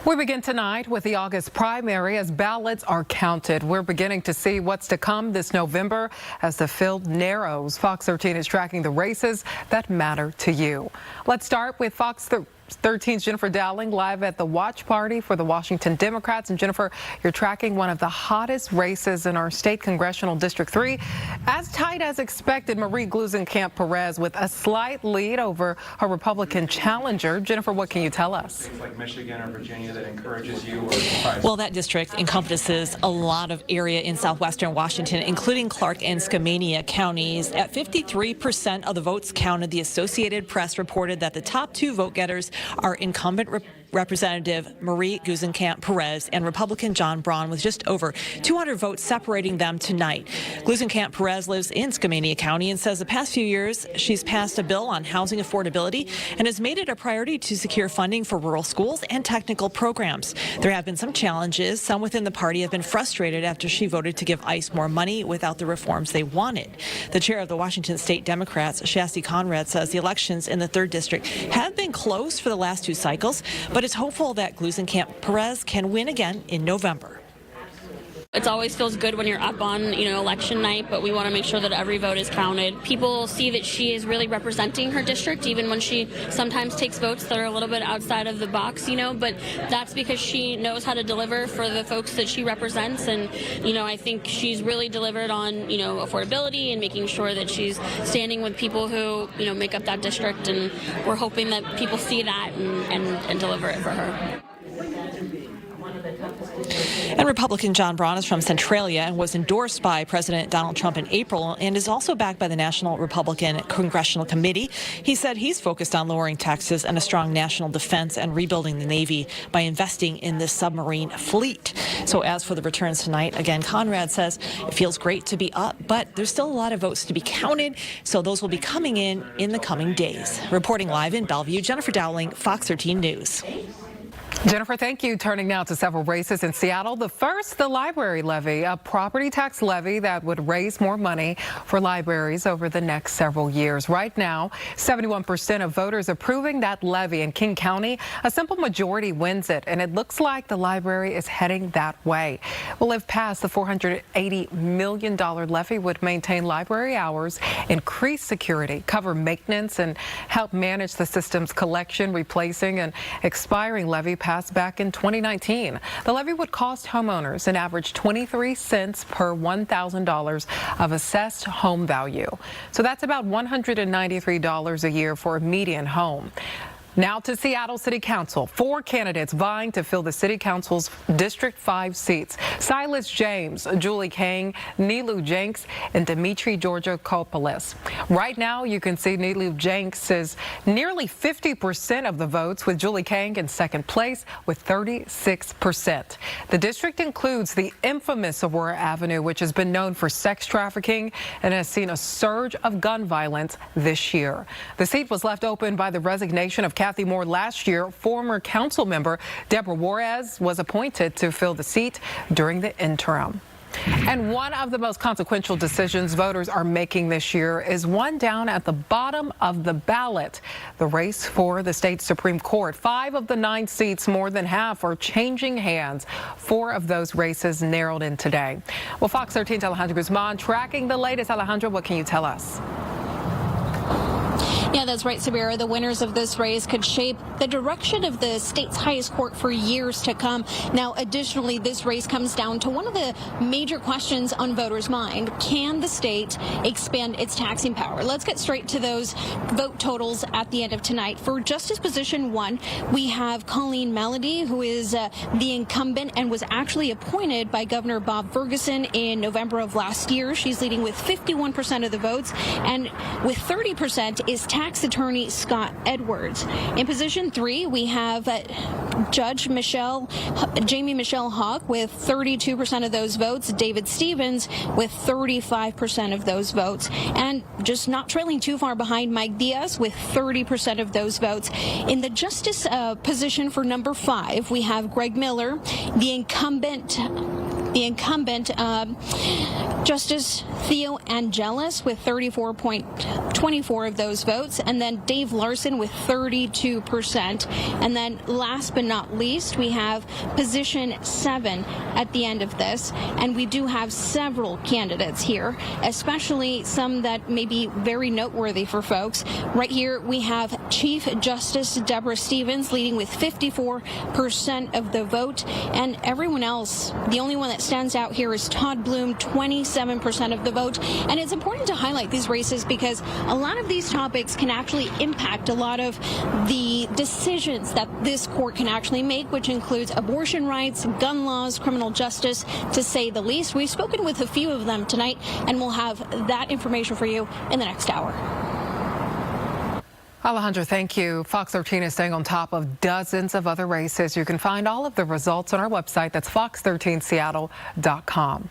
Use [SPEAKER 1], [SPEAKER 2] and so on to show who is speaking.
[SPEAKER 1] We begin tonight with the August primary as ballots are counted. We're beginning to see what's to come this November as the field narrows. Fox 13 is tracking the races that matter to you. Let's start with Fox 13's Jennifer Dowling live at the watch party for the Washington Democrats. And Jennifer, you're tracking one of the hottest races in our state, Congressional District 3. As tight as expected, Marie Gluesenkamp-Perez with a slight lead over her Republican challenger. Jennifer, what can you tell us?
[SPEAKER 2] Things like Michigan or Virginia that encourages you or surprises?
[SPEAKER 3] Well, that district encompasses a lot of area in southwestern Washington, including Clark and Skamania counties. At 53% of the votes counted, the Associated Press reported that the top two vote getters are incumbent Representative Marie Gluesenkamp-Perez and Republican John Braun, with just over 200 votes separating them tonight. Gluesenkamp-Perez lives in Skamania County and says the past few years she's passed a bill on housing affordability and has made it a priority to secure funding for rural schools and technical programs. There have been some challenges. Some within the party have been frustrated after she voted to give ICE more money without the reforms they wanted. The chair of the Washington State Democrats, Shasti Conrad, says the elections in the 3rd District have been close for the last 2 cycles, but is hopeful that Gluesenkamp-Perez can win again in November.
[SPEAKER 4] It always feels good when you're up on, election night, but we want to make sure that every vote is counted. People see that she is really representing her district, even when she sometimes takes votes that are a little bit outside of the box, but that's because she knows how to deliver for the folks that she represents. And, I think she's really delivered on, affordability and making sure that she's standing with people who, make up that district. And we're hoping that people see that and deliver it for her.
[SPEAKER 3] And Republican John Braun is from Centralia and was endorsed by President Donald Trump in April and is also backed by the National Republican Congressional Committee. He said he's focused on lowering taxes and a strong national defense and rebuilding the Navy by investing in this submarine fleet. So as for the returns tonight, again, Conrad says it feels great to be up, but there's still a lot of votes to be counted, so those will be coming in the coming days. Reporting live in Bellevue, Jennifer Dowling, Fox 13 News.
[SPEAKER 1] Jennifer, thank you. Turning now to several races in Seattle. The first, the library levy, a property tax levy that would raise more money for libraries over the next several years. Right now, 71% of voters approving that levy in King County. A simple majority wins it, and it looks like the library is heading that way. Well, if passed, the $480 million levy would maintain library hours, increase security, cover maintenance, and help manage the system's collection, replacing an expiring levy passed back in 2019. The levy would cost homeowners an average 23 cents per $1,000 of assessed home value. So that's about $193 a year for a median home. Now to Seattle City Council. 4 candidates vying to fill the City Council's District 5 seats. Silas James, Julie Kang, Nilu Jenks, and Dimitri Georgakopoulos. Right now, you can see Nilu Jenks is nearly 50% of the votes, with Julie Kang in second place with 36%. The district includes the infamous Aurora Avenue, which has been known for sex trafficking and has seen a surge of gun violence this year. The seat was left open by the resignation of Kathy Moore last year. Former council member Deborah Juarez was appointed to fill the seat during the interim. And one of the most consequential decisions voters are making this year is one down at the bottom of the ballot, the race for the state Supreme Court. 5 of the 9 seats, more than half, are changing hands. 4 of those races narrowed in today. Well, Fox 13's Alejandro Guzman tracking the latest. Alejandro, what can you tell us?
[SPEAKER 5] Yeah, that's right, Sabira. The winners of this race could shape the direction of the state's highest court for years to come. Now, additionally, this race comes down to one of the major questions on voters' mind. Can the state expand its taxing power? Let's get straight to those vote totals at the end of tonight. For Justice Position 1, we have Colleen Melody, who is the incumbent and was actually appointed by Governor Bob Ferguson in November of last year. She's leading with 51% of the votes, and with 30% is tax attorney Scott Edwards. In position 3, we have Judge Jamie Michelle Hawk with 32% of those votes, David Stevens with 35% of those votes, and just not trailing too far behind, Mike Diaz with 30% of those votes. In the justice position for number 5, we have Greg Miller, the incumbent the incumbent, Justice Theo Angelis, with 34.24 of those votes, and then Dave Larson with 32%. And then last but not least, we have position 7 at the end of this, and we do have several candidates here, especially some that may be very noteworthy for folks. Right here we have Chief Justice Deborah Stevens leading with 54% of the vote, and everyone else, the only one that stands out here is Todd Bloom, 27% of the vote. And it's important to highlight these races because a lot of these topics can actually impact a lot of the decisions that this court can actually make, which includes abortion rights, gun laws, criminal justice, to say the least. We've spoken with a few of them tonight, and we'll have that information for you in the next hour.
[SPEAKER 1] Alejandra, thank you. Fox 13 is staying on top of dozens of other races. You can find all of the results on our website. That's fox13seattle.com.